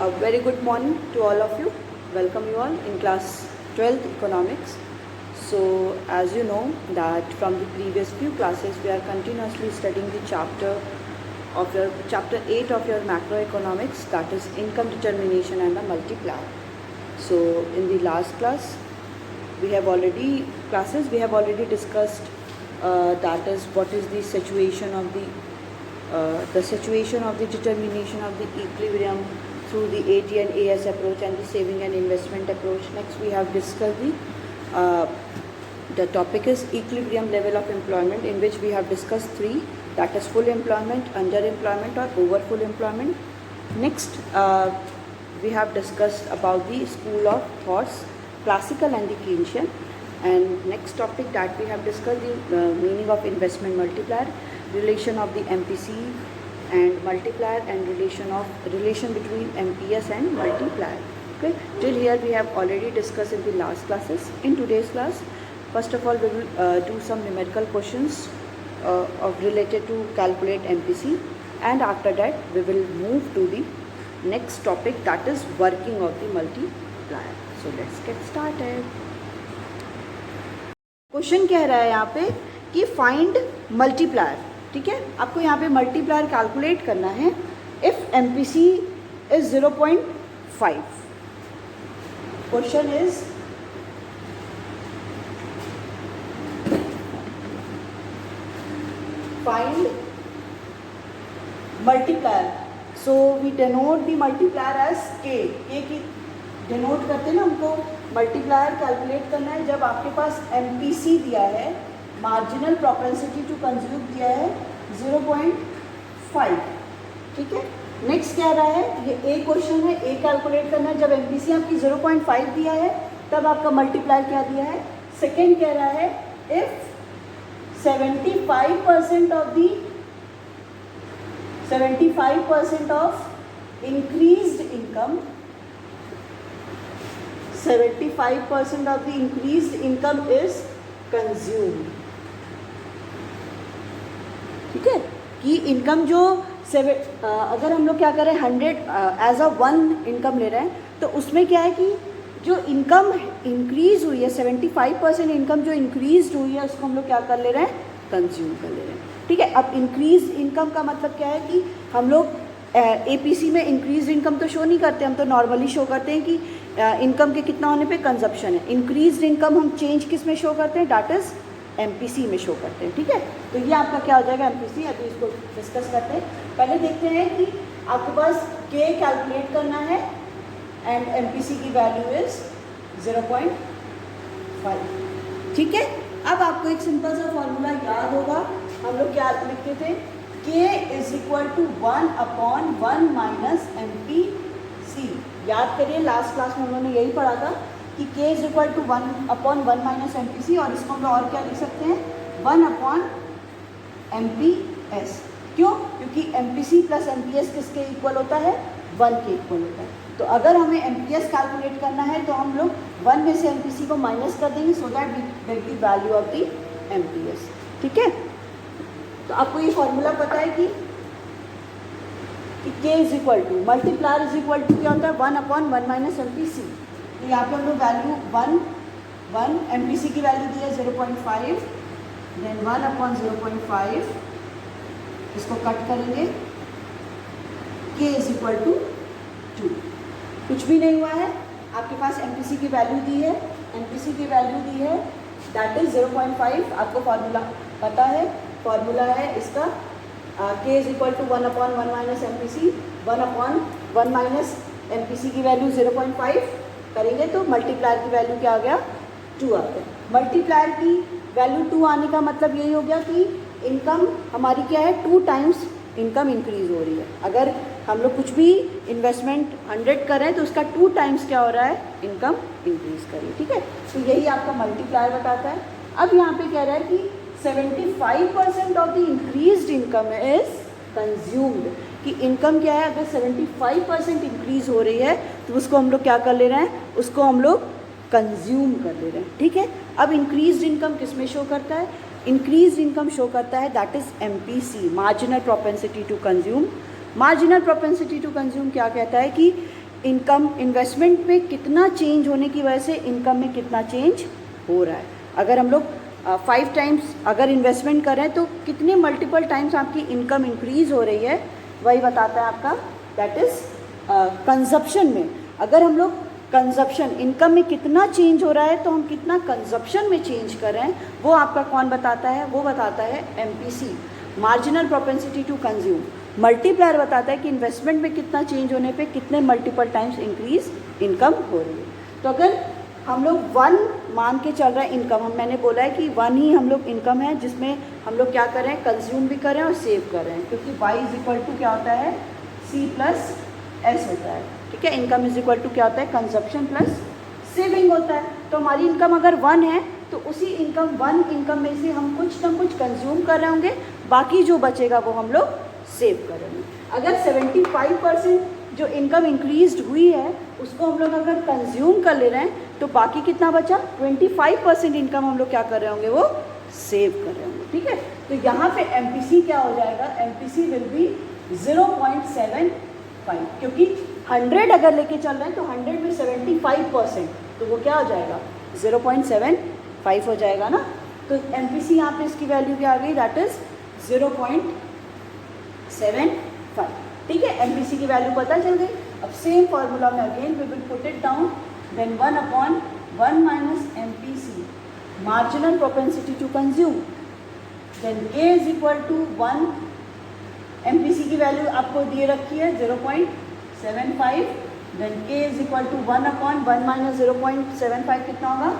A very good morning to all of you. Welcome you all in class 12th economics. So as you know that from the previous few classes we are continuously studying the chapter 8 of your macroeconomics, that is income determination and the multiplier. So in the last class we have already discussed that is what is the situation of the determination of the equilibrium through the AT and AS approach and the saving and investment approach. Next we have discussed the topic is equilibrium level of employment, in which we have discussed three, that is full employment, underemployment or over full employment. Next we have discussed about the school of thoughts, classical and the Keynesian. And next topic that we have discussed the meaning of investment multiplier, relation of the MPC and multiplier, and relation between MPS and multiplier. Okay, till here we have already discussed in the last classes. In today's class, first of all we will do some numerical questions related to calculate MPC, and after that we will move to the next topic, that is working of the multiplier. So let's get started. Question कह रहा है यहाँ पे कि find multiplier. ठीक है, आपको यहाँ पे मल्टीप्लायर कैलकुलेट करना है if MPC is 0.5. Question is find multiplier. So we denote the multiplier as K की डिनोट करते हैं ना. हमको मल्टीप्लायर कैलकुलेट करना है जब आपके पास एमपीसी दिया है, मार्जिनल प्रोपेंसिटी टू कंज्यूम दिया है 0.5. ठीक है, नेक्स्ट क्या रहा है, ये ए क्वेश्चन है, ए कैलकुलेट करना है जब एमपीसी आपकी 0.5 दिया है तब आपका मल्टीप्लायर क्या दिया है. सेकेंड कह रहा है if 75% of increased income 75% of the increased income is consumed. ठीक है, कि इनकम जो अगर हम लोग क्या करें 100 एज अ 1 इनकम ले रहे हैं, तो उसमें क्या है कि जो इनकम इंक्रीज हुई है 75% इनकम जो इंक्रीज हुई है उसको हम लोग क्या कर ले रहे हैं, कंज्यूम कर ले रहे हैं. ठीक है, अब इंक्रीज इनकम का मतलब क्या है कि हम लोग एपीसी में इंक्रीज इनकम तो शो नहीं करते, हम तो नॉर्मली शो करते हैं कि इनकम के कितना होने पे कंजप्शन है. इंक्रीज इनकम हम चेंज किस में शो करते हैं, डेट इज एमपीसी में शो करते हैं. ठीक है, तो ये आपका क्या हो जाएगा एमपीसी. अभी इसको डिस्कस करते हैं. पहले देखते हैं कि आपके पास के कैलकुलेट करना है एंड एमपीसी की वैल्यू इज 0.5. ठीक है, अब आपको एक सिंपल सा फॉर्मूला याद होगा. हम लोग क्या लिखते थे, k is equal to 1/1 minus MPC. याद करिए लास्ट क्लास में उन्होंने यही पढ़ा था कि k is equal to 1/1 minus MPC, और इसको हम लोग और क्या लिख सकते हैं 1/MPS. क्यों, क्योंकि एमपीसी प्लस एमपीएस किसके इक्वल होता है, 1 के इक्वल होता है. तो अगर हमें एमपीएस कैलकुलेट करना है तो हम लोग 1 में से एमपीसी को माइनस कर देंगे, so that we get the value of the MPS. ठीक है, तो आपको ये फॉर्मूला पता है कि k is equal to multiplier is equal to क्या होता है 1/1 माइनस एमपीसी. तो यहाँ पे हम लोग वैल्यू 1 एमपीसी की वैल्यू दी है 0.5, देन 1/0.5 इसको कट करेंगे, k इज इक्वल टू 2. कुछ भी नहीं हुआ है, आपके पास एमपीसी की वैल्यू दी है, एमपीसी की वैल्यू दी है दैट इज 0.5. आपको फार्मूला पता है, फार्मूला है इसका k is equal to 1/1 minus MPC. 1/1 minus MPC की वैल्यू 0.5 करेंगे तो मल्टीप्लायर की वैल्यू क्या आ गया, 2 आ गया. मल्टीप्लायर की वैल्यू 2 आने का मतलब यही हो गया कि इनकम हमारी क्या है, 2 टाइम्स इनकम इंक्रीज हो रही है. अगर हम लोग कुछ भी इन्वेस्टमेंट 100 करें तो उसका 2 टाइम्स क्या हो रहा है, इनकम इंक्रीज करिए. ठीक है, तो यही आपका मल्टीप्लायर बताता है. अब यहाँ पे कह रहा है कि 75% of the increased income is consumed, कि इनकम क्या है, अगर 75% इंक्रीज हो रही है तो उसको हम लोग क्या कर ले रहे हैं, उसको हम लोग कंज्यूम कर ले रहे हैं. ठीक है, अब इंक्रीज्ड इनकम किस में शो करता है, इंक्रीज इनकम शो करता है, that is MPC, marginal propensity to consume. Marginal propensity to consume क्या कहता है कि इनकम इन्वेस्टमेंट में कितना चेंज होने की वजह से इनकम में कितना चेंज हो रहा है। अगर हम लोग 5 टाइम्स अगर इन्वेस्टमेंट करें तो कितने मल्टीपल टाइम्स आपकी इनकम इंक्रीज़ हो रही है, वही बताता है आपका दैट इज़ कंजप्शन में। अगर हम लोग कंजप्शन इनकम में कितना चेंज हो रहा है तो हम कितना कंजप्शन में चेंज कर रहे हैं, वो आपका कौन बताता है, वो बताता है MPC, marginal propensity to consume. Multiplier बताता है कि इन्वेस्टमेंट में कितना चेंज होने पे कितने मल्टीपल टाइम्स इंक्रीज इनकम हो रही है। तो अगर हम लोग 1 मान के चल रहे हैं इनकम, मैंने बोला है कि 1 ही हम लोग इनकम है जिसमें हम लोग क्या कर रहे हैं, कंज्यूम भी कर रहे हैं और सेव कर रहे हैं, क्योंकि y इज इक्वल टू क्या होता है, C प्लस S होता है। ठीक है, इनकम इज इक्वल टू क्या होता है, कंजप्शन प्लस सेविंग होता है। तो हमारी इनकम अगर 1 है तो उसी इनकम 1 इनकम में से हम कुछ ना कुछ कंज्यूम कर रहे होंगे, बाकी जो बचेगा वो हम लोग सेव करेंगे। अगर 75% जो इनकम इंक्रीज हुई है उसको हम लोग अगर कंज्यूम कर ले रहे हैं तो बाकी कितना बचा, 25% इनकम हम लोग क्या कर रहे होंगे, वो सेव कर रहे होंगे। ठीक है, तो यहाँ पे MPC क्या हो जाएगा, MPC विल बी 0.75, क्योंकि 100 अगर लेके चल रहे हैं तो 100 में 75%, तो वो क्या हो जाएगा, 0.75 हो जाएगा ना। तो MPC यहाँ पे इसकी वैल्यू क्या आ गई, दैट इज 0.75। ठीक है, MPC की वैल्यू पता चल गई। अब सेम फार्मूला में again we will put it down, then 1/1 minus MPC, marginal propensity to consume, then K is equal to 1, MPC की वैल्यू आपको दिए रखी है 0.75, then K is equal to 1/1 minus 0.75 कितना होगा,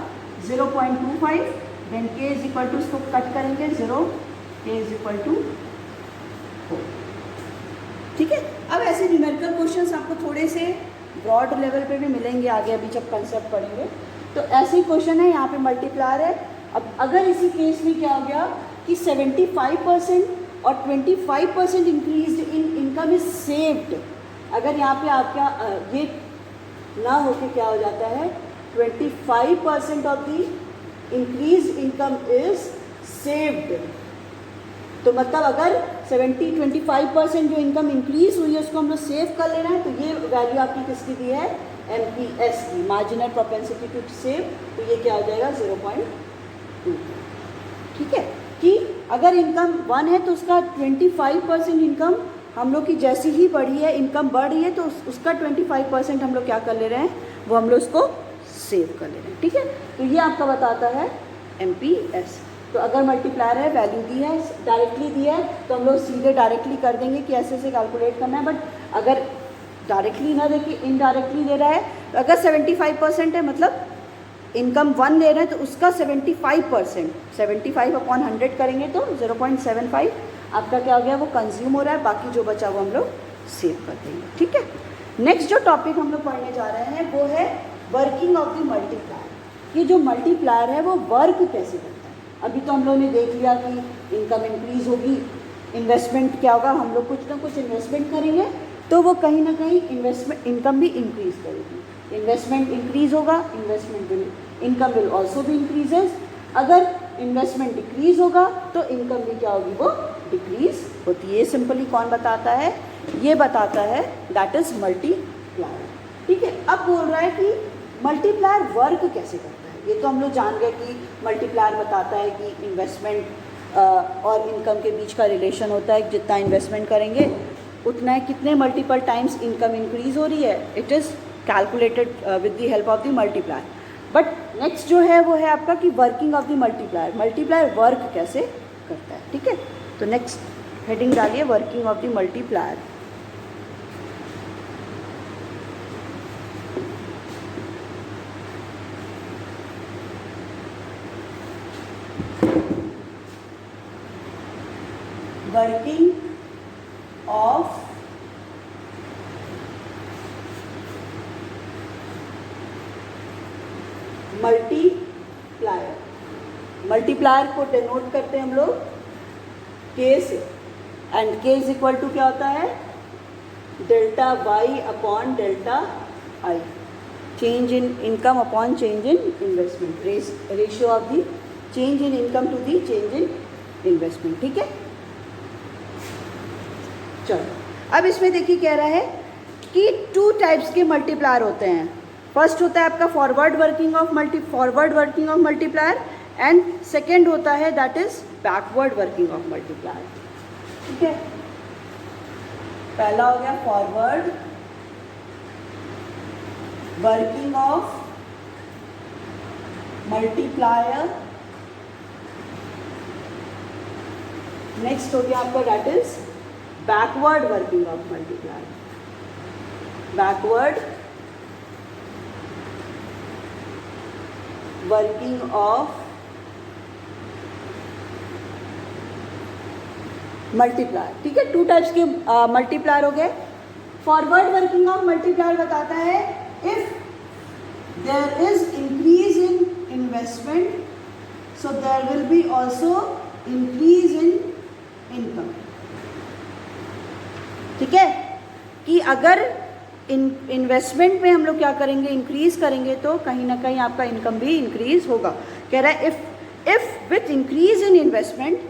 0.25, then K is equal to, इसको cut करेंगे 0, K is equal to 4। ठीक है, अब ऐसे न्यूमेरिकल क्वेश्चंस आपको थोड़े से ब्रॉड लेवल पे भी मिलेंगे आगे, अभी जब कंसेप्ट पढ़ेंगे। तो ऐसे क्वेश्चन है, यहाँ पे मल्टीप्लायर है। अब अगर इसी केस में क्या हो गया कि 75% और 25% increase in income is saved, अगर यहाँ पे आपका ये ना होके क्या हो जाता है, 25% of the increase income is saved, तो मतलब अगर 25% जो इनकम इंक्रीज हुई है उसको हम लोग सेव कर ले रहे हैं, तो ये वैल्यू आपकी किसकी दी है, MPS की, मार्जिनल प्रोपेंसिटी टू सेव। तो ये क्या हो जाएगा, 0.2। ठीक है, कि अगर इनकम 1 है तो उसका 25% इनकम हम लोग की जैसी ही बढ़ी है, इनकम बढ़ रही है तो उसका 25% हम लोग क्या कर ले रहे हैं, वो हम लोग उसको सेव कर ले रहे हैं। ठीक है, तो ये आपका बताता है MPS। तो अगर मल्टीप्लायर है, वैल्यू दी है, डायरेक्टली दी है, तो हम लोग सीधे डायरेक्टली कर देंगे कि ऐसे से कैलकुलेट करना है। बट अगर डायरेक्टली ना दे के इनडायरेक्टली दे रहा है, तो अगर 75% है मतलब इनकम 1 ले रहे हैं तो उसका 75%, 75/100 करेंगे तो 0.75 आपका क्या हो गया, वो कंज्यूम हो रहा है, बाकी जो बचा वो हम लोग सेव कर देंगे। ठीक है, नेक्स्ट जो टॉपिक हम लोग पढ़ने जा रहे हैं वो है वर्किंग ऑफ द मल्टीप्लायर। ये जो मल्टीप्लायर है वो वर्क कैसे करता है। अभी तो हम लोगों ने देख लिया कि इनकम इंक्रीज होगी, इन्वेस्टमेंट क्या होगा, हम लोग कुछ ना कुछ इन्वेस्टमेंट करेंगे तो वो कहीं ना कहीं इन्वेस्टमेंट इनकम भी इंक्रीज करेगी। इन्वेस्टमेंट इंक्रीज होगा, investment will income will also भी इंक्रीजेज। अगर इन्वेस्टमेंट डिक्रीज होगा तो इनकम भी क्या होगी, वो डिक्रीज होती है। ये सिंपली कौन बताता है, ये बताता है दैट इज मल्टीप्लायर। ठीक है, अब बोल रहा है कि मल्टीप्लायर वर्क कैसे करता है। ये तो हम लोग जान गए कि मल्टीप्लायर बताता है कि इन्वेस्टमेंट और इनकम के बीच का रिलेशन होता है, जितना इन्वेस्टमेंट करेंगे उतना है कितने मल्टीपल टाइम्स इनकम इंक्रीज हो रही है, it is calculated with the help of the multiplier. But next जो है वो है आपका कि working of the multiplier, multiplier work कैसे करता है। ठीक है, तो नेक्स्ट हेडिंग डालिए working of the multiplier. Working of multiplier, multiplier को डिनोट करते हैं हम लोग K से, and K is equal to क्या होता है, delta Y upon delta I, change in income upon change in investment, ratio of the change in income to the change in investment. ठीक है, चलो अब इसमें देखिए कह रहा है कि 2 टाइप्स के मल्टीप्लायर होते हैं। फर्स्ट होता है आपका forward working of multiplier and second होता है that is backward working of multiplier. ठीक है, पहला हो गया forward working of multiplier, next हो गया आपका that is backward working of multiplier. Backward working of multiplier. ठीक है, 2 टाइप्स के मल्टीप्लायर हो गए। फॉरवर्ड वर्किंग ऑफ मल्टीप्लायर बताता है if there is increase in investment so there will be also increase in income. ठीक है, कि अगर इन्वेस्टमेंट में हम लोग क्या करेंगे, इंक्रीज करेंगे तो कहीं ना कहीं आपका इनकम भी इंक्रीज होगा। कह रहा है if with increase in investment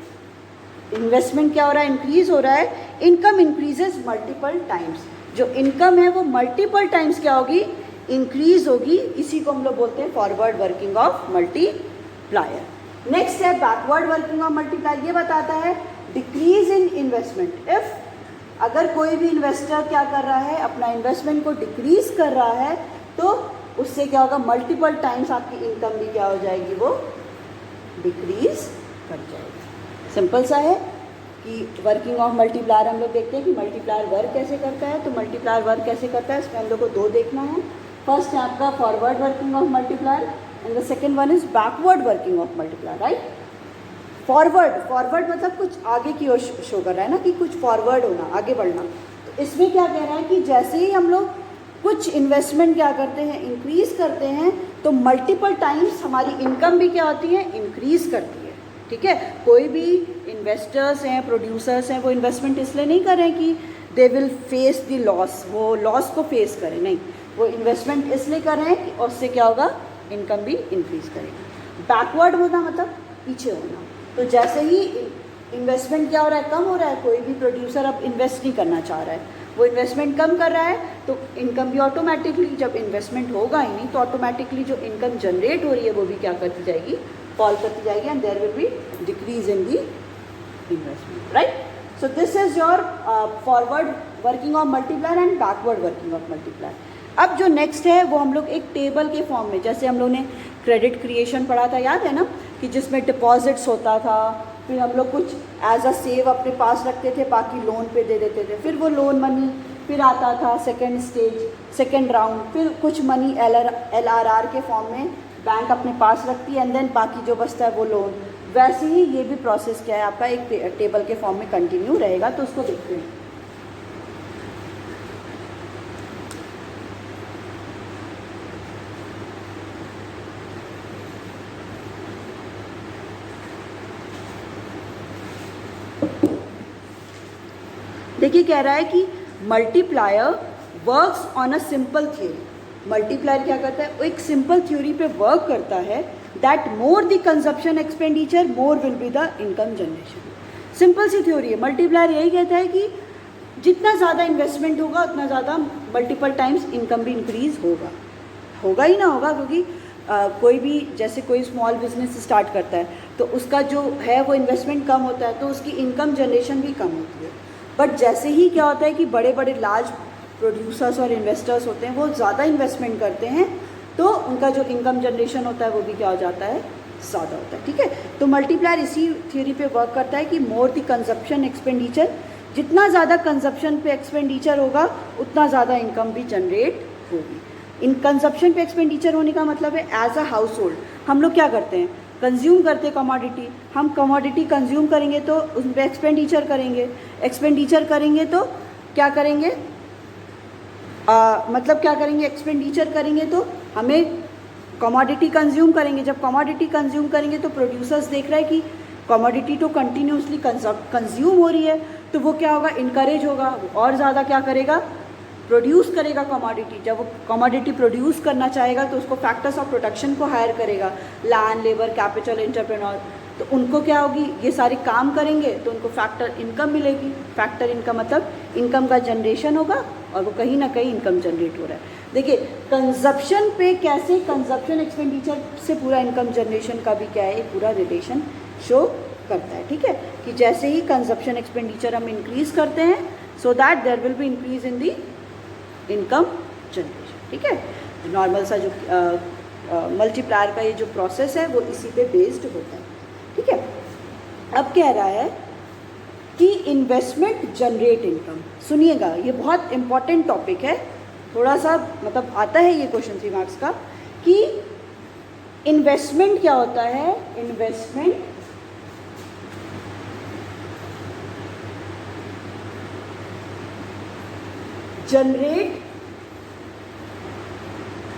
क्या हो रहा है, इंक्रीज हो रहा है, इनकम इंक्रीजेज मल्टीपल टाइम्स। जो इनकम है वो मल्टीपल टाइम्स क्या होगी, इंक्रीज होगी। इसी को हम लोग बोलते हैं forward working of multiplier. Next है बैकवर्ड वर्किंग ऑफ मल्टीप्लायर। ये बताता है डिक्रीज इन इन्वेस्टमेंट। इफ अगर कोई भी इन्वेस्टर क्या कर रहा है, अपना इन्वेस्टमेंट को डिक्रीज कर रहा है तो उससे क्या होगा, मल्टीपल टाइम्स आपकी इनकम भी क्या हो जाएगी, वो डिक्रीज कर जाएगी। सिंपल सा है कि वर्किंग ऑफ मल्टीप्लायर हम लोग देखते हैं कि मल्टीप्लायर वर्क कैसे करता है। तो मल्टीप्लायर वर्क कैसे करता है इसमें हम लोग को 2 देखना है। फर्स्ट है आपका forward working of multiplier and the second one is backward working of multiplier. Right, forward मतलब कुछ आगे की ओर शो कर रहा है ना, कि कुछ फॉरवर्ड होना, आगे बढ़ना। तो इसमें क्या कह रहा है कि जैसे ही हम लोग कुछ इन्वेस्टमेंट क्या करते हैं, इंक्रीज करते हैं, तो मल्टीपल टाइम्स हमारी इनकम भी क्या होती है, इंक्रीज करती है। ठीक है, कोई भी इन्वेस्टर्स हैं, प्रोड्यूसर्स हैं, वो इन्वेस्टमेंट इसलिए नहीं कर रहे हैं कि they will face the loss, वो लॉस को फेस करें, नहीं, वो इन्वेस्टमेंट इसलिए कर रहे हैं कि उससे क्या होगा, इनकम भी इंक्रीज करेगी। बैकवर्ड होना मतलब पीछे होना। तो जैसे ही इन्वेस्टमेंट क्या हो रहा है, कम हो रहा है, कोई भी प्रोड्यूसर अब इन्वेस्ट नहीं करना चाह रहा है, वो इन्वेस्टमेंट कम कर रहा है, तो इनकम भी ऑटोमेटिकली, जब इन्वेस्टमेंट होगा ही नहीं तो ऑटोमेटिकली जो इनकम जनरेट हो रही है वो भी क्या करती जाएगी, फॉल करती जाएगी and there will be decrease in the investment. Right, so this is your forward working of multiplier and backward working of multiplier. अब जो नेक्स्ट है वो हम लोग एक टेबल के फॉर्म में, जैसे हम लोग ने क्रेडिट क्रिएशन पढ़ा था, याद है ना, कि जिसमें डिपॉजिट्स होता था, फिर हम लोग कुछ एज अ सेव अपने पास रखते थे, बाकी लोन पे दे देते थे, फिर वो लोन मनी फिर आता था सेकेंड स्टेज, सेकेंड राउंड, फिर कुछ मनी LRR के फॉर्म में बैंक अपने पास रखती है एंड देन बाकी जो बचता है वो लोन। वैसे ही ये भी प्रोसेस क्या है आपका, एक टेबल के फॉर्म में कंटिन्यू रहेगा। तो उसको देखते हैं। देखिए कह रहा है कि multiplier works on a simple theory. Multiplier क्या करता है, वो एक सिंपल थ्योरी पे वर्क करता है, that more the consumption expenditure more will be the income generation. Simple सी थ्योरी है। मल्टीप्लायर यही कहता है कि जितना ज़्यादा इन्वेस्टमेंट होगा उतना ज़्यादा मल्टीपल टाइम्स इनकम भी इंक्रीज होगा ही ना होगा, क्योंकि कोई भी, जैसे कोई स्मॉल बिजनेस स्टार्ट करता है तो उसका जो है वो इन्वेस्टमेंट कम होता है तो उसकी इनकम जनरेशन भी कम होती है। बट जैसे ही क्या होता है कि बड़े बड़े लार्ज प्रोड्यूसर्स और इन्वेस्टर्स होते हैं, वो ज़्यादा इन्वेस्टमेंट करते हैं तो उनका जो इनकम जनरेशन होता है वो भी क्या हो जाता है, ज़्यादा होता है। ठीक है, तो मल्टीप्लायर इसी थ्योरी पे वर्क करता है कि मोर द कंजप्शन एक्सपेंडिचर, जितना ज़्यादा कंजप्शन पे एक्सपेंडिचर होगा उतना ज़्यादा इनकम भी जनरेट होगी। इन कंजप्शन पे एक्सपेंडिचर होने का मतलब है एज अ हाउस होल्ड हम लोग क्या करते हैं, कंज्यूम करते हैं कमोडिटी। हम कमोडिटी कंज्यूम करेंगे तो उस पर एक्सपेंडिचर करेंगे तो क्या करेंगे, मतलब क्या करेंगे, एक्सपेंडिचर करेंगे तो हमें कमोडिटी कंज्यूम करेंगे। जब कमोडिटी कंज्यूम करेंगे तो प्रोड्यूसर्स देख रहे हैं कि कमोडिटी तो कंटिन्यूसली कंज्यूम हो रही है, तो वो क्या होगा, इनकरेज होगा, और ज़्यादा क्या करेगा, प्रोड्यूस करेगा कमोडिटी। जब वो कमोडिटी प्रोड्यूस करना चाहेगा तो उसको फैक्टर्स ऑफ प्रोडक्शन को हायर करेगा, लैंड, लेबर, कैपिटल, एंटरप्रेन्योर, तो उनको क्या होगी, ये सारे काम करेंगे तो उनको फैक्टर इनकम मिलेगी। फैक्टर इनकम मतलब इनकम का जनरेशन होगा और वो कहीं ना कहीं इनकम जनरेट हो रहा है। देखिए कंजप्शन पे कैसे कंजप्शन एक्सपेंडिचर से पूरा इनकम जनरेशन का भी क्या है, एक पूरा रिलेशन शो करता है। ठीक है, कि जैसे ही कंजप्शन एक्सपेंडिचर हम इंक्रीज करते हैं so that there will be increase in the income generation. ठीक है, नॉर्मल सा जो मल्टीप्लायर का ये जो प्रोसेस है वो इसी पे बेस्ड होता है। ठीक है, अब कह रहा है कि इन्वेस्टमेंट जनरेट इनकम। सुनिएगा, ये बहुत इंपॉर्टेंट टॉपिक है, थोड़ा सा मतलब आता है ये क्वेश्चन 3 मार्क्स का, कि इन्वेस्टमेंट क्या होता है। Investment generate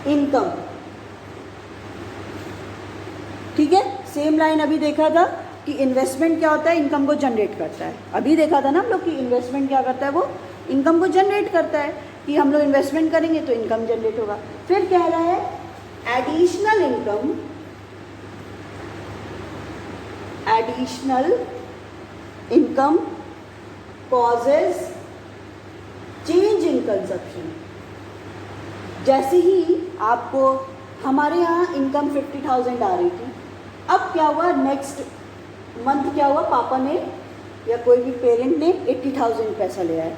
income. ठीक है, सेम लाइन अभी देखा था कि इन्वेस्टमेंट क्या होता है, इनकम को जनरेट करता है। अभी देखा था ना हम लोग कि इन्वेस्टमेंट क्या करता है, वो इनकम को जनरेट करता है, कि हम लोग इन्वेस्टमेंट करेंगे तो इनकम जनरेट होगा। फिर कह रहा है additional income, additional income causes change in consumption. जैसे ही आपको, हमारे यहाँ इनकम 50,000 आ रही थी, अब क्या हुआ, नेक्स्ट मंथ क्या हुआ, पापा ने या कोई भी पेरेंट ने 80,000 पैसा ले आया।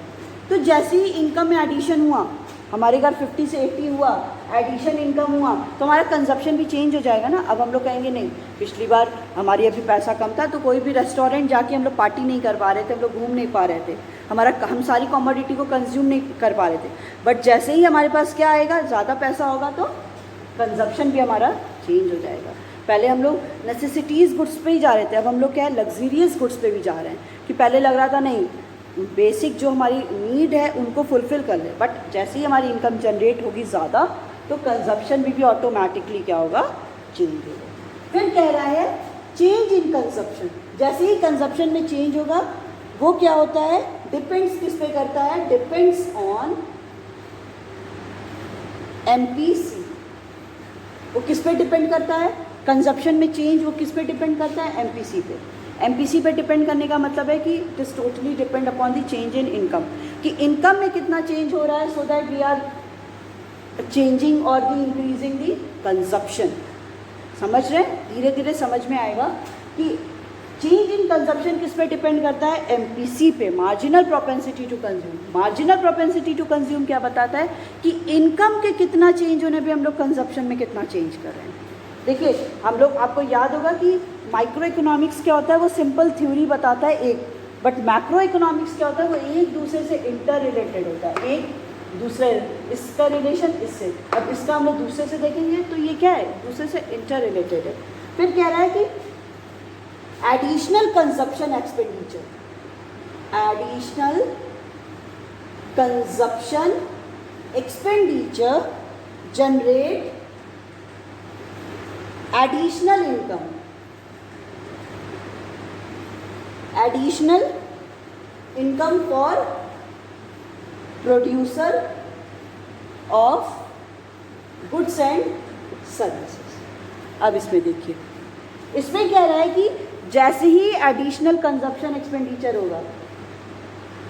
तो जैसे ही इनकम में एडिशन हुआ, हमारे घर 50 से 80 हुआ, एडिशन इनकम हुआ, तो हमारा कंजप्शन भी चेंज हो जाएगा ना। अब हम लोग कहेंगे नहीं, पिछली बार हमारी अभी पैसा कम था तो कोई भी रेस्टोरेंट जाके हम लोग पार्टी नहीं कर पा रहे थे, हम लोग घूम नहीं पा रहे थे, हम सारी कॉमोडिटी को कंज्यूम नहीं कर पा रहे थे। बट जैसे ही हमारे पास क्या आएगा, ज़्यादा पैसा होगा तो कंजप्शन भी हमारा चेंज हो जाएगा। पहले हम लोग नेसेसिटीज़ गुड्स पे ही जा रहे थे, अब हम लोग क्या है, लग्जीरियस गुड्स पे भी जा रहे हैं। कि पहले लग रहा था नहीं, बेसिक जो हमारी नीड है उनको फुलफ़िल कर ले, बट जैसे ही हमारी इनकम जनरेट होगी ज़्यादा तो कंजप्शन भी ऑटोमेटिकली क्या होगा, चेंज होगा। फिर कह रहा है चेंज इन कंजप्शन। जैसे ही कंजप्शन में चेंज होगा वो क्या होता है, डिपेंड्स किस पे करता है, डिपेंड्स ऑन MPC। वो किस पे डिपेंड करता है, कंजप्शन में चेंज वो किस पे डिपेंड करता है, MPC पे। MPC पे डिपेंड करने का मतलब है कि it is totally depend upon the change in income, कि इनकम में कितना चेंज हो रहा है, so that we are changing और दी इंक्रीजिंग दी कंजप्शन। समझ रहे हैं, धीरे धीरे समझ में आएगा कि चेंज इन कंजप्शन किस पे डिपेंड करता है, MPC पे, marginal propensity to consume. Marginal propensity to consume क्या बताता है कि इनकम के कितना चेंज होने पे हम लोग कंजप्शन में कितना चेंज कर रहे हैं। देखिए हम लोग, आपको याद होगा कि माइक्रो इकोनॉमिक्स क्या होता है, वो सिंपल थ्योरी बताता है एक, बट मैक्रो इकोनॉमिक्स क्या होता है, वो एक दूसरे से इंटर रिलेटेड होता है, एक दूसरे, इसका रिलेशन इससे। अब इसका हम लोग दूसरे से देखेंगे तो ये क्या है, दूसरे से इंटर रिलेटेड है। फिर कह रहा है कि additional consumption expenditure, additional consumption expenditure generate additional income, additional income for producer of goods and services. अब इसमें देखिए, इसमें कह रहा है कि जैसे ही एडिशनल कंजप्शन एक्सपेंडिचर होगा,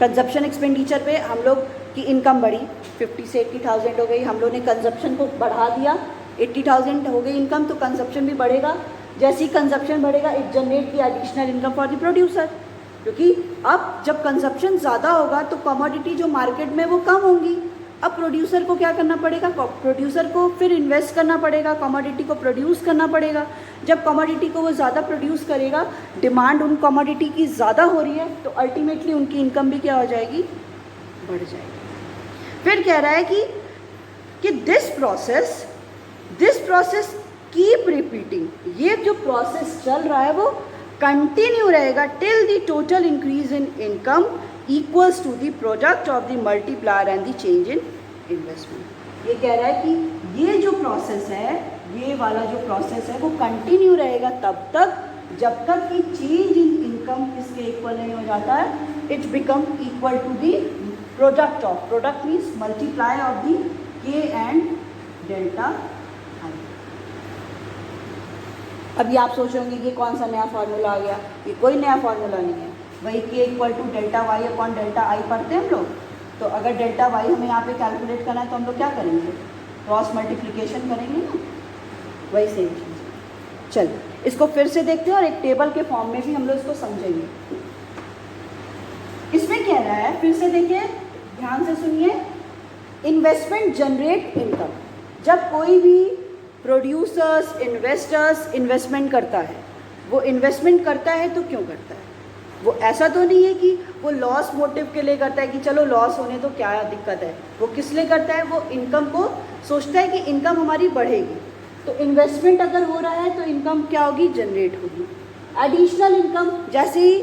कंजप्शन एक्सपेंडिचर पे हम लोग की इनकम बढ़ी, 50 से 80,000 हो गई, हम लोग ने कंजप्शन को बढ़ा दिया, 80,000 हो गई इनकम, तो कंजप्शन भी बढ़ेगा। जैसे ही कंजप्शन बढ़ेगा, it generate the additional income for the producer, क्योंकि अब जब कंजप्शन ज़्यादा होगा तो कमोडिटी जो मार्केट में वो कम होंगी। अब प्रोड्यूसर को क्या करना पड़ेगा, प्रोड्यूसर को फिर इन्वेस्ट करना पड़ेगा, कमोडिटी को प्रोड्यूस करना पड़ेगा। जब कमोडिटी को वो ज़्यादा प्रोड्यूस करेगा, डिमांड उन कमोडिटी की ज़्यादा हो रही है, तो अल्टीमेटली उनकी इनकम भी क्या हो जाएगी, बढ़ जाएगी। फिर कह रहा है कि दिस प्रोसेस कीप रिपीटिंग, ये जो प्रोसेस चल रहा है वो कंटिन्यू रहेगा till the total increase in income equals to the product of the multiplier and the change in investment. ये कह रहा है कि ये जो प्रोसेस है, ये वाला जो प्रोसेस है वो कंटिन्यू रहेगा तब तक जब तक कि चेंज इन इनकम इसके इक्वल नहीं हो जाता है, it become equal to the product of, product means multiply of the K and delta I. अभी आप सोचोगे ये कौन सा नया फार्मूला आ गया, ये कोई नया फार्मूला नहीं है, वही K equal to delta Y upon delta I पढ़ते हैं हम लोग। तो अगर डेल्टा वाई हमें यहाँ पे कैलकुलेट करना है तो हम लोग क्या करेंगे, क्रॉस मल्टीप्लिकेशन करेंगे ना, वही सेम चीज़। चलिए इसको फिर से देखते हैं और एक टेबल के फॉर्म में भी हम लोग इसको समझेंगे। इसमें कह रहा है, फिर से देखिए ध्यान से सुनिए, इन्वेस्टमेंट जनरेट इनकम। जब कोई भी प्रोड्यूसर्स इन्वेस्टर्स इन्वेस्टमेंट करता है, वो इन्वेस्टमेंट करता है तो क्यों करता है? वो ऐसा तो नहीं है कि वो लॉस मोटिव के लिए करता है कि चलो लॉस होने तो क्या दिक्कत है। वो किस लिए करता है? वो इनकम को सोचता है कि इनकम हमारी बढ़ेगी। तो इन्वेस्टमेंट अगर हो रहा है तो इनकम क्या होगी? जनरेट होगी। एडिशनल इनकम, जैसे ही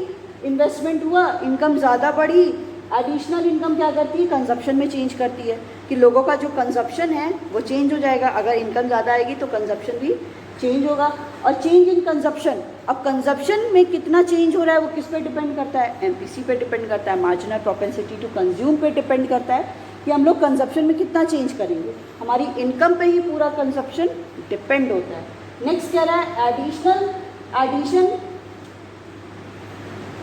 इन्वेस्टमेंट हुआ इनकम ज़्यादा बढ़ी, एडिशनल इनकम क्या करती है? कंजप्शन में चेंज करती है कि लोगों का जो कंजप्शन है वो चेंज हो जाएगा। अगर इनकम ज़्यादा आएगी तो कंजप्शन भी चेंज होगा। और चेंज इन कंजप्शन, अब कंजप्शन में कितना चेंज हो रहा है वो किस पे डिपेंड करता है? एमपीसी पे डिपेंड करता है, मार्जिनल प्रोपेंसिटी टू कंज्यूम पे डिपेंड करता है कि हम लोग कंजप्शन में कितना चेंज करेंगे। हमारी इनकम पे ही पूरा कंजप्शन डिपेंड होता है। नेक्स्ट क्या रहा है?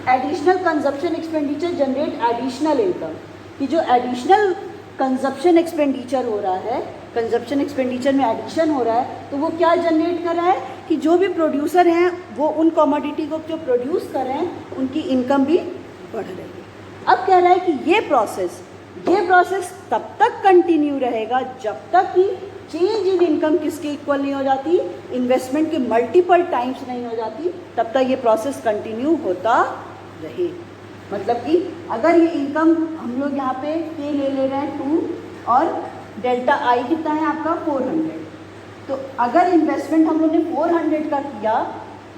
Additional consumption expenditure generate additional income. कि जो एडिशनल कंजप्शन एक्सपेंडिचर हो रहा है, कंजप्शन एक्सपेंडिचर में एडिशन हो रहा है, तो वो क्या जनरेट कर रहा है कि जो भी प्रोड्यूसर हैं वो उन कमोडिटी को जो प्रोड्यूस कर रहे हैं उनकी इनकम भी बढ़ रही है। अब कह रहा है कि ये प्रोसेस तब तक कंटिन्यू रहेगा जब तक कि चेंज इन इनकम किसके इक्वल नहीं हो जाती? इन्वेस्टमेंट के मल्टीपल टाइम्स नहीं हो जाती, तब तक ये प्रोसेस कंटिन्यू होता रहे। मतलब कि अगर ये इनकम हम लोग यहाँ पे के ले रहे हैं 2 और डेल्टा आई कितना है आपका 400, तो अगर इन्वेस्टमेंट हम लोग ने 400 का किया,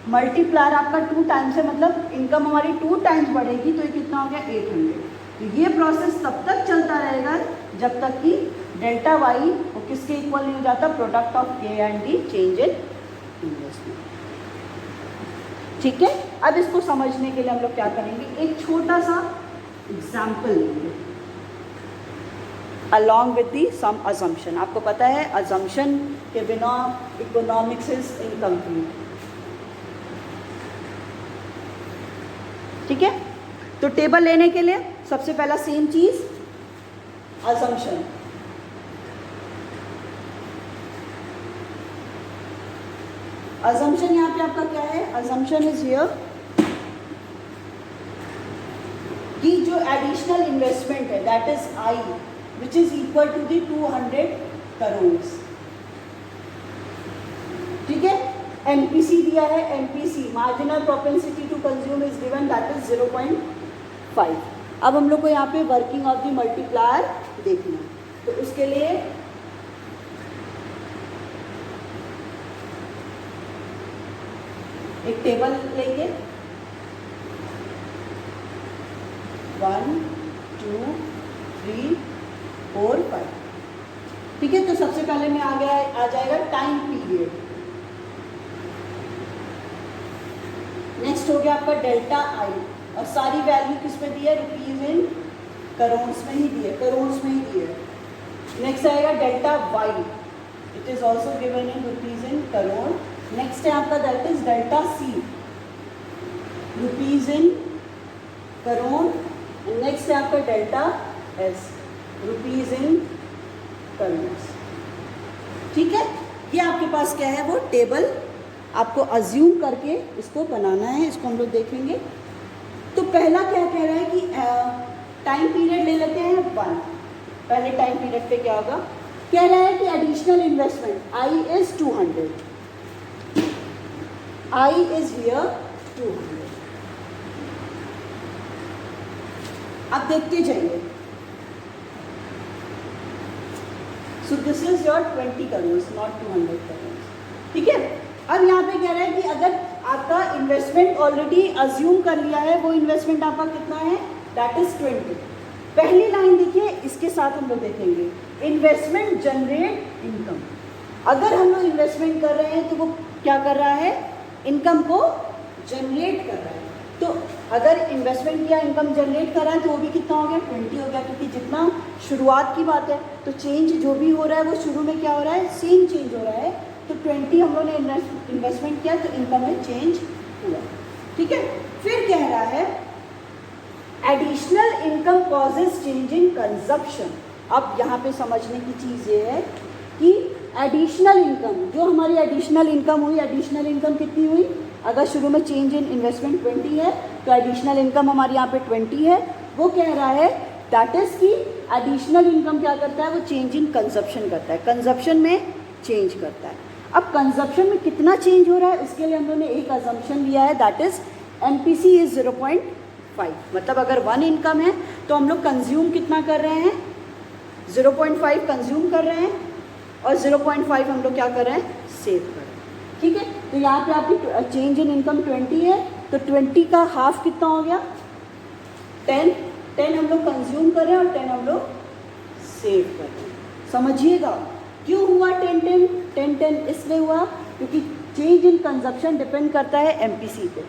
मल्टीप्लायर आपका 2 टाइम्स है, मतलब इनकम हमारी 2 टाइम्स बढ़ेगी, तो ये कितना हो गया 800। तो ये प्रोसेस तब तक चलता रहेगा जब तक कि डेल्टा वाई वो किसके इक्वल नहीं हो जाता? प्रोडक्ट ऑफ के and D, change in investment. ठीक है, अब इसको समझने के लिए हम लोग क्या करेंगे, एक छोटा सा एग्जाम्पल लेंगे along with the some assumption. आपको पता है अजम्पशन के बिना इकोनॉमिक्स इज इनकम्प्लीट। ठीक है, तो टेबल लेने के लिए सबसे पहला सेम चीज अजम्पशन। अजम्पशन यहाँ पे आपका क्या है? अजम्पशन इज हियर कि जो एडिशनल इन्वेस्टमेंट है that is I which is equal to the 200 crore. ठीक है, एमपीसी दिया है, MPC marginal propensity to consume is given that is 0.5। अब हम लोग को यहाँ पे वर्किंग ऑफ द मल्टीप्लायर देखना, तो उसके लिए एक टेबल लेंगे 1 2 3 4 5। ठीक है, तो सबसे पहले में आ जाएगा टाइम पीरियड। नेक्स्ट हो गया आपका डेल्टा आई, और सारी वैल्यू किस में दी है? रुपीज इन करोड़ में ही दी है, करोड़ में ही दी है। नेक्स्ट आएगा delta Y, it is also given in rupees in crore. Next है आपका that is delta C, rupees in crore. Next है आपका delta S, rupees in crore. ठीक है, ये आपके पास क्या है? वो टेबल आपको अज्यूम करके इसको बनाना है, इसको हम लोग देखेंगे। तो पहला क्या कह रहा है कि टाइम पीरियड ले लेते हैं 1। पहले टाइम पीरियड पे क्या होगा? कह रहा है कि additional investment I is 200, I is here 200। अब देखते जाइए, सो this is your 20 crore, not 200 crore. ठीक है, अब यहाँ पे कह रहा है कि अगर आपका इन्वेस्टमेंट ऑलरेडी अज्यूम कर लिया है, वो इन्वेस्टमेंट आपका कितना है? That is 20। पहली लाइन देखिए, इसके साथ हम लोग देखेंगे इन्वेस्टमेंट जनरेट इनकम। अगर हम लोग इन्वेस्टमेंट कर रहे हैं तो वो क्या कर रहा है? इनकम को जनरेट कर रहा है। तो अगर इन्वेस्टमेंट किया, इनकम जनरेट कर रहा है, तो वो भी कितना हो गया? 20 हो गया, क्योंकि जितना शुरुआत की बात है, तो चेंज जो भी हो रहा है वो शुरू में क्या हो रहा है? सेम चेंज हो रहा है। तो 20 हम लोगों ने इन्वेस्टमेंट किया तो इनकम में चेंज हुआ। ठीक है, फिर कह रहा है additional income causes change in consumption. अब यहाँ पे समझने की चीज़ ये है कि एडिशनल इनकम, जो हमारी एडिशनल इनकम हुई, एडिशनल इनकम कितनी हुई? अगर शुरू में चेंज इन इन्वेस्टमेंट 20 है तो एडिशनल इनकम हमारी यहाँ पे 20 है। वो कह रहा है दैट इज़ कि एडिशनल इनकम क्या करता है? वो चेंज इन कंजप्शन करता है, कंजप्शन में चेंज करता है। अब कंजप्शन में कितना चेंज हो रहा है उसके लिए हम लोगों ने एक अजम्पशन लिया है, दैट इज़ MPC इज़ 0.5। मतलब अगर 1 इनकम है तो हम लोग कंज्यूम कितना कर रहे हैं? 0.5 कंज्यूम कर रहे हैं और 0.5 हम लोग क्या कर रहे हैं? सेव कर रहे हैं। ठीक है, तो यहाँ पे आपकी चेंज इन इनकम 20 है, तो 20 का हाफ कितना हो गया? 10 हम लोग कंज्यूम कर रहे हैं और 10 हम लोग सेव कर रहे हैं। समझिएगा क्यों हुआ 10 इसलिए हुआ क्योंकि चेंज इन कंजप्शन डिपेंड करता है MPC पे।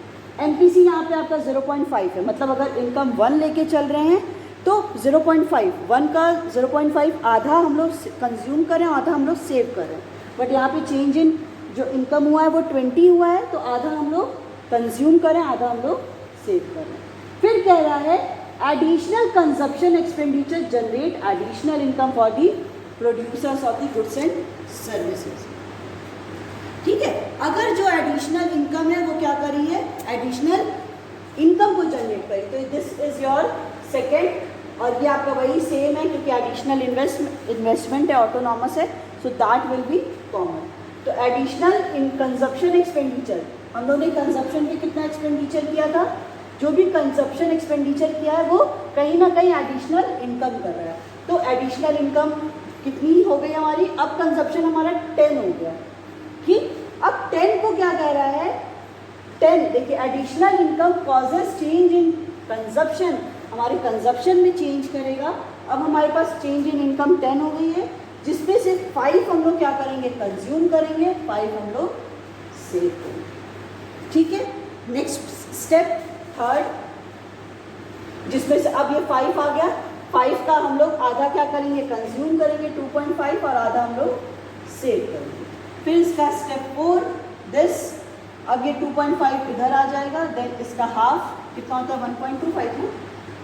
MPC यहाँ पे आपका 0.5 है, मतलब अगर इनकम 1 लेके चल रहे हैं तो 0.5, 1 का 0.5 आधा हम लोग कंज्यूम कर रहे हैं, आधा हम लोग सेव कर रहे हैं। बट यहाँ पे चेंज इन जो इनकम हुआ है वो 20 हुआ है, तो आधा हम लोग कंज्यूम कर रहे हैं, आधा हम लोग सेव कर रहे हैं। फिर कह रहा है additional consumption expenditure generate additional income for the producers of the goods and services. ठीक है, अगर जो एडिशनल इनकम है वो क्या कर रही है? एडिशनल इनकम को जनरेट करी, तो दिस इज योर सेकेंड, और ये आपका वही सेम है क्योंकि एडिशनल इन्वेस्टमेंट है, ऑटोनॉमस है, so that will be common. तो एडिशनल इन कंजप्शन एक्सपेंडिचर, हम लोगों ने कंजप्शन पे कितना एक्सपेंडिचर किया था? जो भी कंजप्शन एक्सपेंडिचर किया है वो कहीं ना कहीं एडिशनल इनकम कर रहा है। तो एडिशनल इनकम कितनी हो गई हमारी? अब कंजप्शन हमारा 10 हो गया। ठीक, अब 10 को क्या कह रहा है? 10 देखिए, additional income causes change in consumption, हमारे कंजप्शन में चेंज करेगा। अब हमारे पास चेंज इन इनकम 10 हो गई है, जिसमें से 5 हम लोग क्या करेंगे? कंज्यूम करेंगे, 5 हम लोग सेव करेंगे। ठीक है, नेक्स्ट स्टेप थर्ड, जिसमें से अब ये 5 आ गया, 5 का हम लोग आधा क्या करेंगे? कंज्यूम करेंगे 2.5 और आधा हम लोग सेव करेंगे। फिर इसका स्टेप 4 दिस, अब ये 2.5 इधर आ जाएगा, देन इसका हाफ कितना होता है? 1.25 ना,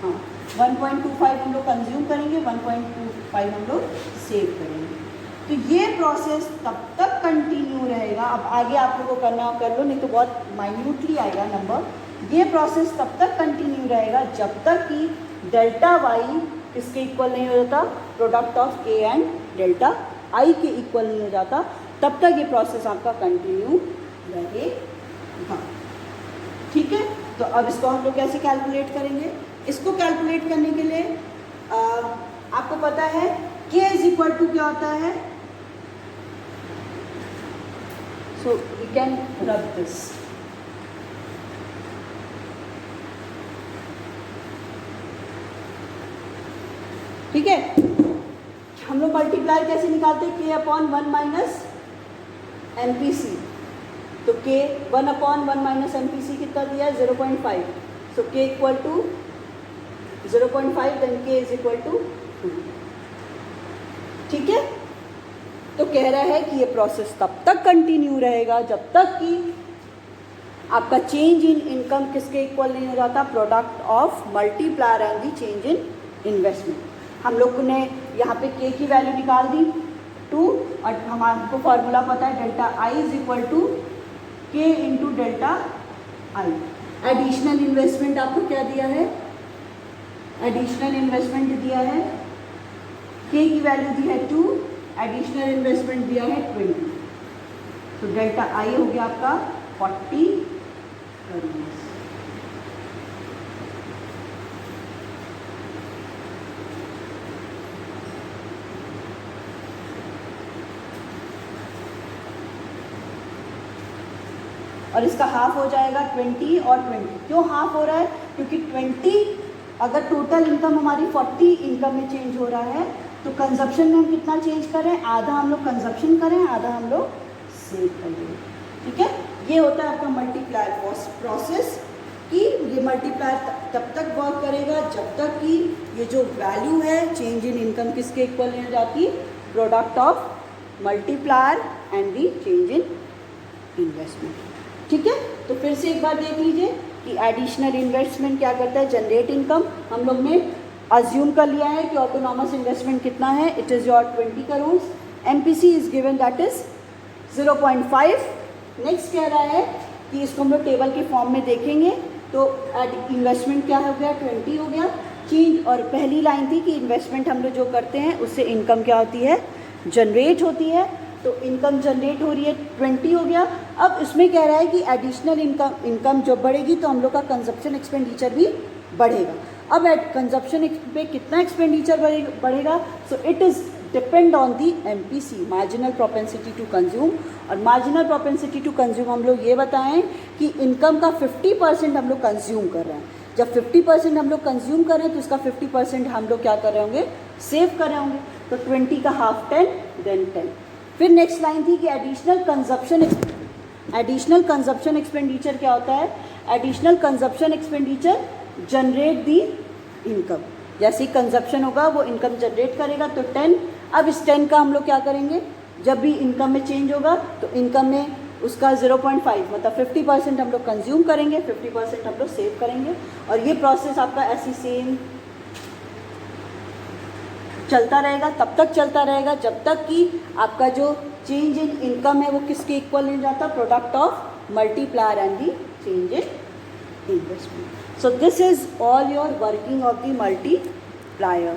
हाँ 1.25 हम लोग कंज्यूम करेंगे, 1.25 हम लोग सेव करेंगे। तो ये प्रोसेस तब तक कंटिन्यू रहेगा। अब आगे आप लोगों को करना हो कर लो, नहीं तो बहुत माइन्यूटली आएगा नंबर। ये प्रोसेस तब तक कंटिन्यू रहेगा जब तक कि डेल्टा वाई इसके इक्वल नहीं हो जाता, product of A and delta आई के इक्वल नहीं हो जाता, तब तक ये प्रोसेस आपका कंटिन्यू रहेगा। ठीक है, तो अब इसको हम लोग कैसे कैलकुलेट करेंगे? इसको कैलकुलेट करने के लिए आपको पता है K इज इक्वल टू क्या होता है? So we can rub this. ठीक है, हम लोग मल्टीप्लाई कैसे निकालते हैं? K upon 1 minus MPC। तो K 1 अपॉन 1 माइनस MPC कितना दिया है? 0.5। So K equal to 0.5, then K is equal to 2। ठीक है, तो कह रहा है कि ये प्रोसेस तब तक कंटिन्यू रहेगा जब तक कि आपका चेंज इन इनकम किसके इक्वल नहीं हो जाता? Product of multiplier and the change in investment. हम लोग ने यहाँ पे K की वैल्यू निकाल दी 2, और हमारे फॉर्मूला पता है delta I is equal to K into delta I. Additional investment आपको क्या दिया है? एडिशनल इन्वेस्टमेंट दिया है, K की वैल्यू दी है 2, एडिशनल इन्वेस्टमेंट दिया है 20, तो डेल्टा आई हो गया आपका 40 करोड़। और इसका हाफ हो जाएगा 20 और 20। क्यों हाफ हो रहा है? क्योंकि 20 अगर टोटल इनकम हमारी 40 इनकम में चेंज हो रहा है, तो कंजप्शन में हम कितना चेंज करें? आधा हम लोग कंजप्शन करें, आधा हम लोग सेव करें। ठीक है, ये होता है आपका मल्टीप्लायर प्रोसेस कि ये मल्टीप्लायर तब तक वर्क करेगा जब तक कि ये जो वैल्यू है चेंज इन इनकम किसके इक्वल नहीं हो जाती? Product of multiplier and the change in investment. ठीक है, तो फिर से एक बार देख लीजिए कि एडिशनल इन्वेस्टमेंट क्या करता है, जनरेट इनकम। हम लोग ने अज्यूम कर लिया है कि ऑटोनॉमस इन्वेस्टमेंट कितना है, it is your 20 crore. MPC is given that is 0.5। Next कह रहा है कि इसको हम लोग टेबल के फॉर्म में देखेंगे तो इन्वेस्टमेंट क्या हो गया, 20 हो गया चेंज। और पहली लाइन थी कि इन्वेस्टमेंट हम लोग जो करते हैं उससे इनकम क्या होती है, जनरेट होती है। तो इनकम जनरेट हो रही है, 20 हो गया। अब इसमें कह रहा है कि एडिशनल इनकम जब बढ़ेगी तो हम लोग का कंजप्शन एक्सपेंडिचर भी बढ़ेगा। अब कंजप्शन पे कितना एक्सपेंडिचर बढ़ेगा, so it is depend on the MPC, marginal propensity to consume. और मार्जिनल प्रोपेंसिटी टू कंज्यूम हम लोग ये बताएं कि इनकम का 50% हम लोग कंज्यूम कर रहे हैं। जब 50% हम लोग कंज्यूम कर रहे हैं तो इसका 50% हम लोग क्या कर रहे होंगे, सेव कर रहे होंगे। तो 20 का हाफ 10 देन 10। फिर नेक्स्ट लाइन थी कि एडिशनल कंजप्शन एक्सपेंडिचर क्या होता है, additional consumption expenditure generate the income. जैसे ही कंजप्शन होगा वो इनकम जनरेट करेगा तो 10। अब इस 10 का हम लोग क्या करेंगे, जब भी इनकम में चेंज होगा तो इनकम में उसका 0.5 मतलब 50% हम लोग कंज्यूम करेंगे, 50% हम लोग सेव करेंगे। और ये प्रोसेस आपका ऐसी सेम चलता रहेगा, तब तक चलता रहेगा जब तक कि आपका जो चेंज इन इनकम है वो किसके इक्वल नहीं जाता, product of multiplier and the change in investment. So this is all your working of the multiplier.